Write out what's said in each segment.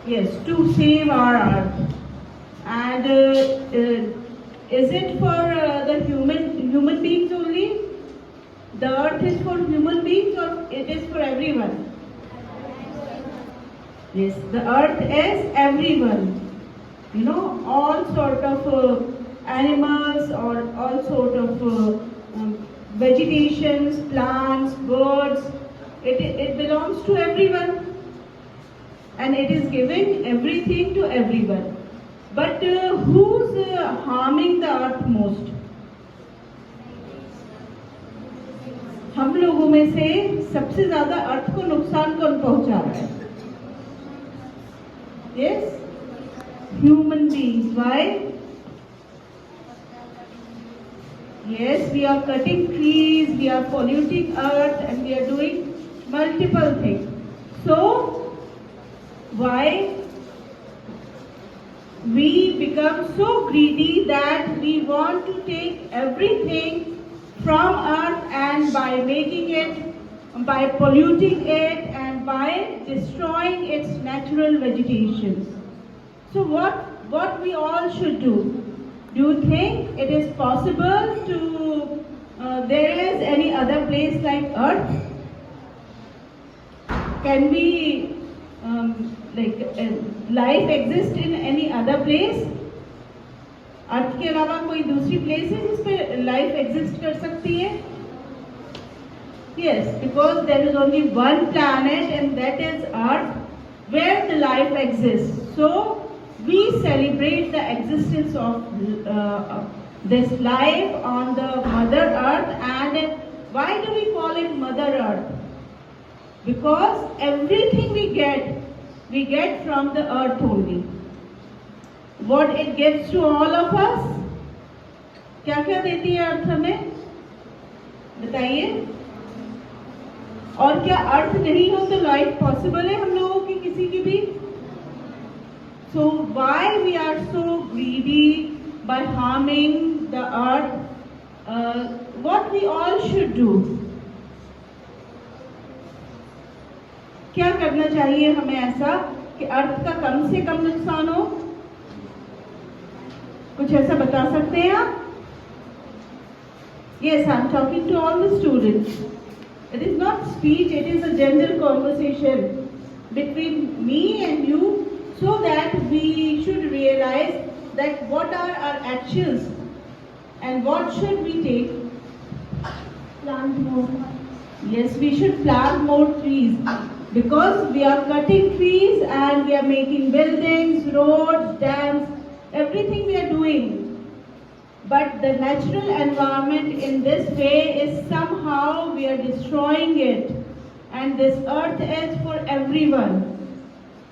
Yes, to save our earth. And is it for the human beings only? The earth is for human beings or it is for everyone? Yes, the earth is everyone. You know, all sort of animals or all sort of vegetations, plants, birds. It belongs to everyone. And it is giving everything to everyone. But who's harming the earth most? हम लोगों में से सबसे ज्यादा अर्थ को नुकसान कौन पहुंचा रहा है? Yes, human beings. Why? Yes, we are cutting trees, we are polluting earth, and we are doing multiple things. So, why we become so greedy that we want to take everything from earth, and by making it, by polluting it, and by destroying its natural vegetation. So what we all should do? Do you think it is possible to, there is any other place like earth? Can we, life exist in any other place? अर्थ के अलावा कोई दूसरी place है जिस पे life exist कर सकती है? Yes, because there is only one planet and that is Earth where the life exists. So we celebrate the existence of this life on the Mother Earth. And why do we call it Mother Earth? Because everything we get from the earth only. What it gives to all of us, क्या क्या देती है अर्थ हमें? बताइए। और क्या अर्थ नहीं हो तो लाइफ पॉसिबल है हम लोगों की किसी की भी? So why we are so greedy by harming the earth? What we all should do? क्या करना चाहिए हमें ऐसा कि अर्थ का कम से कम नुकसान हो? कुछ ऐसा बता सकते हैं आप? Yes, I'm talking to all the students. It is not speech, it is a general conversation between me and you, so that we should realize that what are our actions and what should we take? Plant more. Yes, we should plant more trees because we are cutting trees and we are making buildings, roads, dams, everything we are doing. But the natural environment in this way is somehow we are destroying it. And this earth is for everyone.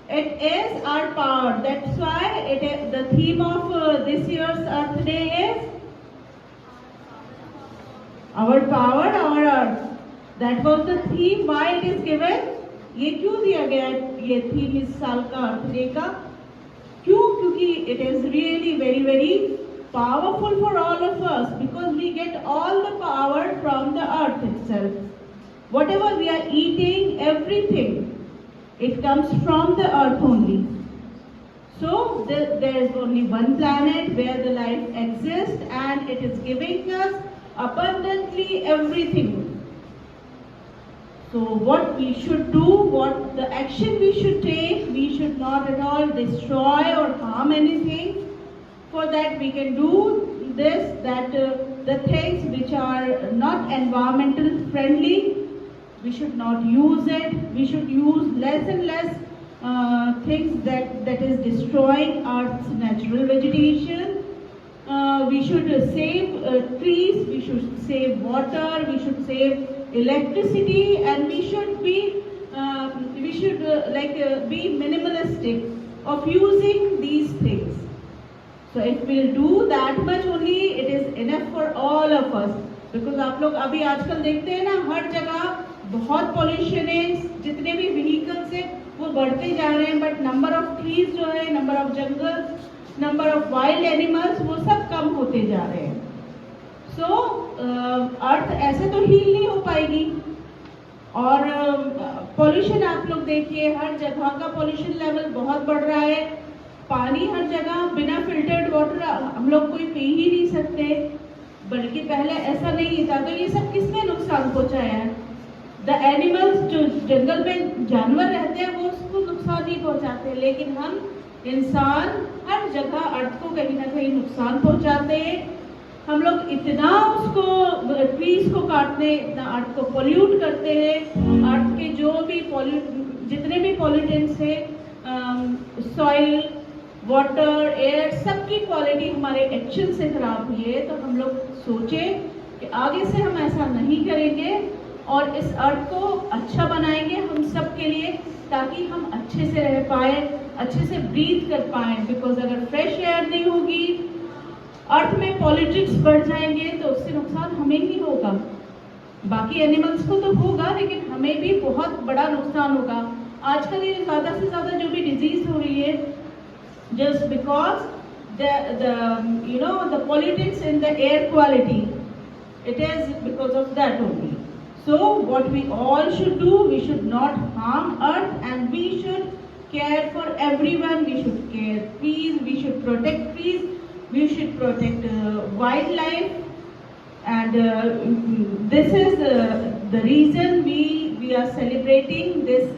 It is our power. That's why the theme of this year's Earth Day is our power, our earth. That was the theme. Why it is given? ये क्यों दिया गया ये theme इस साल का अर्थ day का? क्यों? क्योंकि it is really very very powerful for all of us, because we get all the power from the earth itself. Whatever we are eating, everything, it comes from the earth only. So there is only one planet where the life exists, and it is giving us abundantly everything. So what we should do, what the action we should take, we should not at all destroy or harm anything. For that we can do this, that the things which are not environmental friendly, we should not use it. We should use less and less things that is destroying Earth's natural vegetation. We should save trees, we should save water, we should save electricity, and we should be be minimalistic of using these things. So if we'll do that much only, it is enough for all of us. Because आप लोग अभी आजकल देखते हैं ना, हर जगह बहुत pollution है, जितने भी व्हीकल्स है वो बढ़ते जा रहे हैं, बट नंबर ऑफ ट्रीज जो है, number of jungle, number of wild animals, वो सब कम होते जा रहे हैं. सो अर्थ ऐसे तो हील नहीं हो पाएगी. और पॉल्यूशन आप लोग देखिए, हर जगह का पॉल्यूशन लेवल बहुत बढ़ रहा है। पानी हर जगह, बिना फिल्टर्ड वाटर हम लोग कोई पी ही नहीं सकते, बल्कि पहले ऐसा नहीं था। तो ये सब किसने नुकसान पहुंचाया है? द एनिमल्स, जो जंगल में जानवर रहते हैं वो उसको नुकसान नहीं पहुंचाते, लेकिन हम इंसान हर जगह अर्थ को कहीं ना कहीं नुकसान पहुंचाते हैं। हम लोग इतना उसको, ट्रीज को काटते हैं, इतना अर्थ को पोल्यूट करते हैं। अर्थ के जो भी जितने भी पॉल्यूटेंट्स है, सॉइल, वाटर, एयर, सबकी क्वालिटी हमारे एक्शन से खराब हुई है। तो हम लोग सोचें कि आगे से हम ऐसा नहीं करेंगे और इस अर्थ को अच्छा बनाएंगे हम सब के लिए, ताकि हम अच्छे से रह पाए, अच्छे से ब्रीथ कर पाए। बिकॉज अगर फ्रेश एयर नहीं होगी, अर्थ में पॉलिटिक्स बढ़ जाएंगे, तो उससे नुकसान हमें ही होगा। बाकी एनिमल्स को तो होगा, लेकिन हमें भी बहुत बड़ा नुकसान होगा। आजकल ये ज़्यादा से ज़्यादा जो भी डिजीज हो रही है, just because the pollutants in the air quality, it is because of that only. So what we all should do, we should not harm earth, and we should care for everyone. We should care trees, we should protect trees, we should protect wildlife, and this is the reason we are celebrating this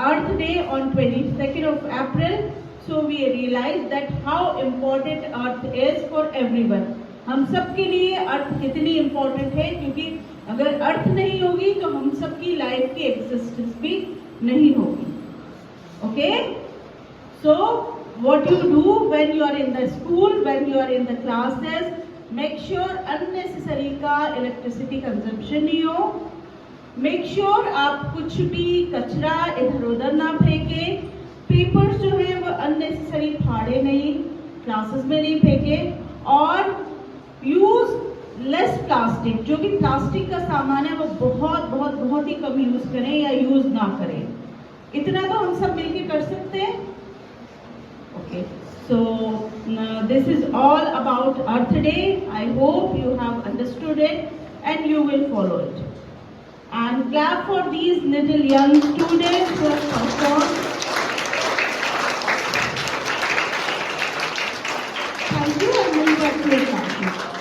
Earth Day on 22nd of April. So we realize that how important Earth is for everyone. हम सब के लिए अर्थ कितनी important है, क्योंकि अगर अर्थ नहीं होगी तो हम सब की लाइफ की एग्जिस्टेंस भी नहीं होगी। Okay, so what you do when you are in the school, when you are in the classes, make sure unnecessary का इलेक्ट्रिसिटी कंजम्पशन नहीं हो। मेक श्योर आप कुछ भी कचरा इधर उधर ना फेंके। पेपर्स जो है वो अननेसेसरी फाड़े नहीं, क्लासेस में नहीं फेंके, और यूज लेस प्लास्टिक। जो भी प्लास्टिक का सामान है वो बहुत बहुत बहुत ही कम यूज करें या यूज ना करें। इतना तो हम सब मिलके कर सकते हैं। Okay, so this is all about Earth Day. I hope you have understood it and you will follow it. And clap for these little young students who have performed